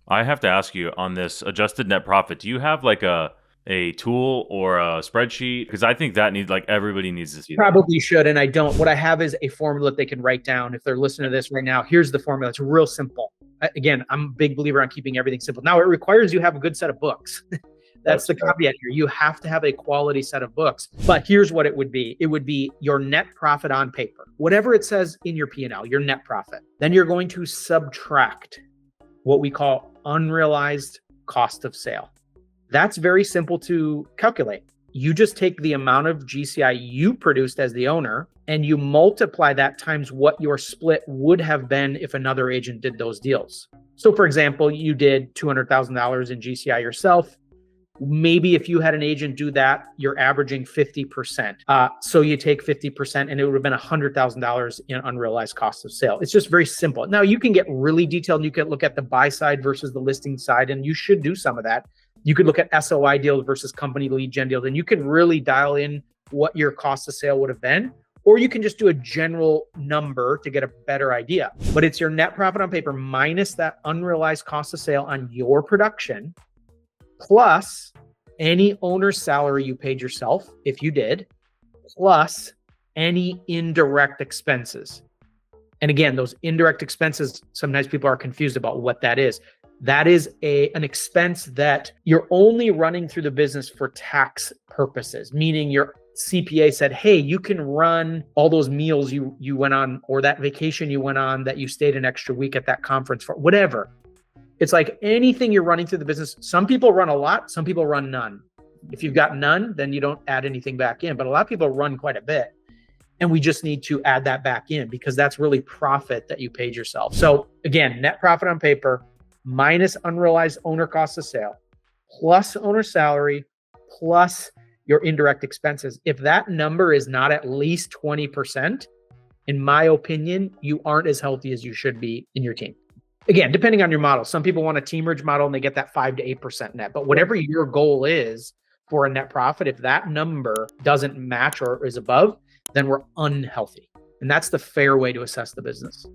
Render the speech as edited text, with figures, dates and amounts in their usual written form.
I have to ask you on this adjusted net profit. Do you have like a tool or a spreadsheet? Because I think that needs like everybody needs to see that. Probably should, and I don't. What I have is a formula that they can write down if they're listening to this right now. Here's the formula. It's real simple. Again, I'm a big believer on keeping everything simple. Now, it requires you have a good set of books. That's That's the caveat here. You have to have a quality set of books. But here's what it would be. It would be your net profit on paper. Whatever it says in your P&L, your net profit. Then you're going to subtract what we call unrealized cost of sale. That's very simple to calculate. You just take the amount of GCI you produced as the owner and you multiply that times what your split would have been if another agent did those deals. So for example, you did $200,000 in GCI yourself. Maybe if you had an agent do that, you're averaging 50%. So you take 50% and it would have been $100,000 in unrealized cost of sale. It's just very simple. Now you can get really detailed and you can look at the buy side versus the listing side, and you should do some of that. You could look at SOI deals versus company lead gen deals, and you can really dial in what your cost of sale would have been. Or you can just do a general number to get a better idea. But it's your net profit on paper minus that unrealized cost of sale on your production, plus any owner's salary you paid yourself, if you did, plus any indirect expenses. And again, those indirect expenses, sometimes people are confused about what that is. That is an expense that you're only running through the business for tax purposes, meaning your CPA said, hey, you can run all those meals you went on, or that vacation you went on, that you stayed an extra week at that conference for, whatever. It's like anything you're running through the business. Some people run a lot, some people run none. If you've got none, then you don't add anything back in. But a lot of people run quite a bit. And we just need to add that back in because that's really profit that you paid yourself. So again, net profit on paper minus unrealized owner cost of sale, plus owner salary, plus your indirect expenses. If that number is not at least 20%, in my opinion, you aren't as healthy as you should be in your team. Again, depending on your model. Some people want a teamage model and they get that 5 to 8% net. But whatever your goal is for a net profit, if that number doesn't match or is above, then we're unhealthy. And that's the fair way to assess the business.